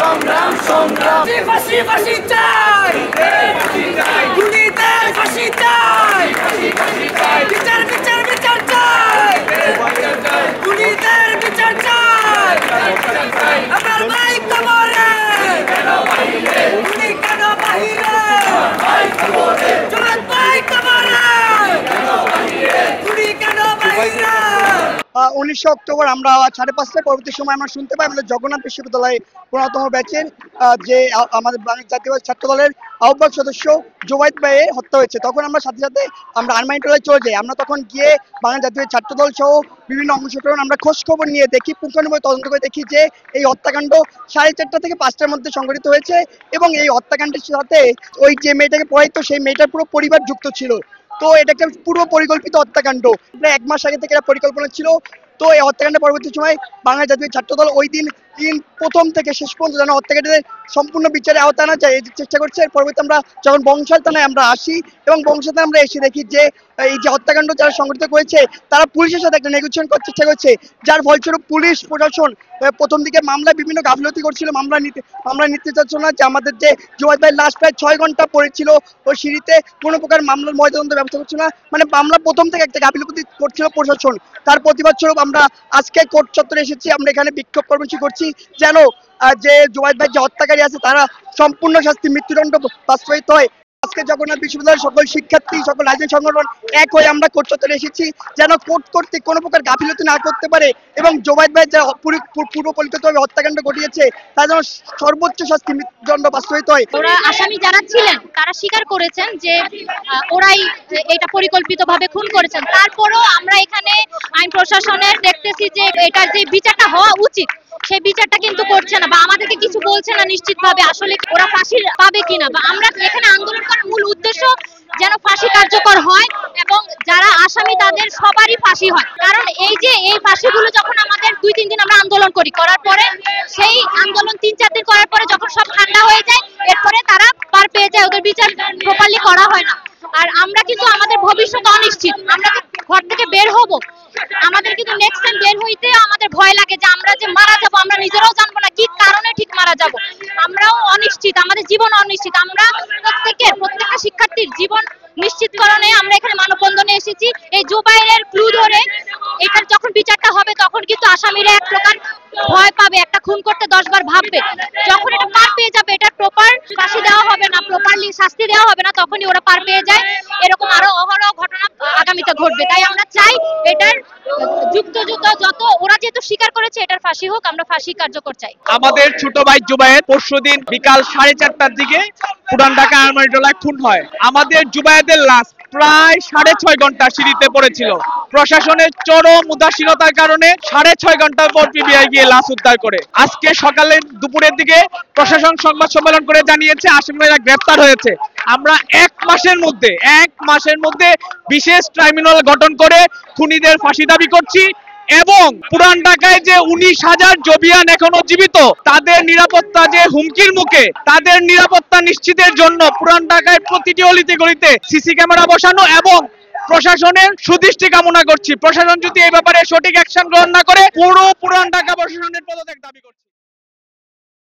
সংগ্রাম সংগ্রাম ফাঁসি ফাঁসি চাই খুনিদের ফাঁসি চাই বিচার বিচার বিচার চাই খুনিদের বিচার চাই আমার ভাই কবরে খুনি কেন বাহিরে জোনাক ভাই কবরে খুনি কেন বাহিরে 19 অক্টোবর আমরা 5:30টায় পরবর্তী সময় আমরা শুনতে পাই আমাদের জগন্নাথ বিশ্ববিদ্যালয়ে 15তম ব্যাচের যে আমাদের বাংলাদেশ জাতীয়তাবাদী ছাত্র দলের আহ্বায়ক সদস্য জুবাইদ ভাইয়ের হত্যা হয়েছে। তখন আমরা সাথে সাথে আমরা আর্মাইনটোলায় চলে যাই। আমরা তখন গিয়ে বাংলাদেশ জাতীয় ছাত্র দল সহ বিভিন্ন অংশগ্রহণ আমরা খোঁজ খবর নিয়ে দেখি, পুঙ্খানুপুঙ্খ তদন্ত করে দেখি যে এই হত্যাকাণ্ড 4:30 থেকে 5টার মধ্যে সংঘটিত হয়েছে এবং এই হত্যাকাণ্ডের সাথে ওই যে মেয়েটাকে পড়াইতো সেই মেয়েটার পুরো পরিবার যুক্ত ছিল। তো এটা একটা পূর্ব পরিকল্পিত হত্যাকাণ্ড, প্রায় 1 মাস আগে থেকে এটা পরিকল্পনা ছিল। তো এই হত্যাকাণ্ডের পরবর্তী সময় বাংলাদেশ জাতীয় ছাত্র দল ওই দিন প্রথম থেকে শেষ পর্যন্ত যেন হত্যাকাণ্ডের সম্পূর্ণ বিচারে আওতায় আনা যায় এই চেষ্টা করছে। এর পরবর্তী আমরা যখন বংশাল থানায় আমরা আসি এবং বংশাল থানায় আমরা এসে দেখি যে এই যে হত্যাকাণ্ড যারা সংঘটিত করেছে তারা পুলিশের সাথে একটা নেগোসিয়েশন করার চেষ্টা করছে, যার ফলস্বরূপ পুলিশ প্রশাসন প্রথম দিকে মামলায় বিভিন্ন গাফিলতি করছিল, মামলা নিতে চাচ্ছ না। যে আমাদের যে জুবাইদ ভাইয়ের লাশ প্রায় 6 ঘন্টা পড়েছিল ওই সিঁড়িতে, কোনো প্রকার মামলার ময়দান্ত ব্যবস্থা করছে না, মানে মামলা প্রথম থেকে একটা গাফিলতি করছিল প্রশাসন। তার প্রতিবাদ স্বরূপ আমরা আজকে কোর্ট চত্বরে এসেছি। আমরা এখানে বিক্ষোভ কর্মসূচি করছি যেন যে জুবাইদ ভাই যে হত্যাকারী আছে তারা সম্পূর্ণ শাস্তি মৃত্যুদণ্ড বাস্তবায়িত হয়। আজকে জগন্নাথ বিশ্ববিদ্যালয়ের সকল শিক্ষার্থী সকল রাজনৈতিক সংগঠন এক হয়ে আমরা কোর্ট চত্বরে এসেছি যেন কোর্ট কর্তৃক কোনো প্রকার গাফিলতি না করতে পারে এবং জুবাইদ ভাই যে পূর্ব পরিকল্পিতভাবে হত্যাকাণ্ড ঘটিয়েছে তার যেন সর্বোচ্চ শাস্তি মৃত্যুদণ্ড বাস্তবায়িত হয়। ওরা আসামি যারা ছিলেন তারা স্বীকার করেছেন যে ওরাই এটা পরিকল্পিতভাবে খুন করেছেন। তারপরেও আমরা এখানে আইন প্রশাসনের দেখতেছি যে এটার যে বিচারটা হওয়া উচিত সেই বিচারটা কিন্তু করছে না বা আমাদেরকে কিছু বলছে না নিশ্চিতভাবে আসলে ওরা ফাঁসি পাবে কিনা। বা আমরা এখানে আন্দোলন করার মূল উদ্দেশ্য যেন ফাঁসি কার্যকর হয় এবং যারা আসামি তাদের সবারই ফাঁসি হয়। কারণ এই যে এই ফাঁসিগুলো যখন আমাদের 2-3 দিন আমরা আন্দোলন করার পরে সেই আন্দোলন 3-4 দিন করার পরে যখন সব ঠান্ডা হয়ে যায় এরপরে তারা পার পেয়ে যায়, ওদের বিচার প্রপারলি করা হয় না। আর আমরা কিন্তু আমাদের ভবিষ্যৎ অনিশ্চিত, আমরা যে ঘর থেকে বের হব আমাদের কিন্তু নেক্সট টাইম বের হইতে আমাদের ভয় লাগে যে আমরা যে মারা যাব আমরা নিজেরাও জানবো না কি কারণে ঠিক মারা যাব, আমরাও অনিশ্চিত, আমাদের জীবন অনিশ্চিত। আমরা প্রত্যেকটা শিক্ষার্থীর জীবন নিশ্চিতকরণে আমরা এখানে মানববন্ধনে এসেছি। এই জুবাইরের ক্লু ধরে এটার যখন বিচারটা হবে তখন কিন্তু আসামিরা এক প্রকার ভয় পাবে, একটা খুন করতে 10 বার ভাববে। যখন এটা পার পেয়ে যাবে, এটা প্রপার ফাঁসি দেওয়া হবে না, প্রপারলি শাস্তি দেওয়া হবে না, তখনই ওরা পার পেয়ে যায়। এরকম আরো অহরহ ঘটনা আগামীতে ঘটবে। তাই আমরা চাই এটার যুক্ত যত ওরা যেহেতু স্বীকার করেছে এটার ফাঁসি হোক, আমরা ফাঁসি কার্যকর চাই। আমাদের ছোট ভাই জুবায়ের পরশুদিন বিকাল 4:30টার দিকে পুরান ঢাকা আর্মানিটোলায় খুন হয়। আমাদের জুবায়েদের লাশ প্রায় 6.5 ঘন্টা সিঁড়িতে পড়েছিল। প্রশাসনের চরম উদাসীনতার কারণে 6.5 ঘন্টার পর পিবিআই গিয়ে লাশ উদ্ধার করে। আজকে সকালে দুপুরের দিকে প্রশাসন সংবাদ সম্মেলন করে জানিয়েছে আসামিরা গ্রেফতার হয়েছে। আমরা 1 মাসের মধ্যে বিশেষ ট্রাইব্যুনাল গঠন করে খুনিদের ফাঁসি দাবি করছি এবং পুরান ঢাকায় যে 19,000 জবিয়ান এখনো জীবিত তাদের নিরাপত্তা যে হুমকির মুখে, তাদের নিরাপত্তা নিশ্চিতের জন্য পুরান ঢাকায় প্রতিটি অলিতে গলিতে সিসি ক্যামেরা বসানো এবং প্রশাসনের সুদৃষ্টি কামনা করছি। প্রশাসন যদি এই ব্যাপারে সঠিক অ্যাকশন গ্রহণ না করে পুরো পুরান ঢাকা প্রশাসনের পদত্যাগ দাবি করছি।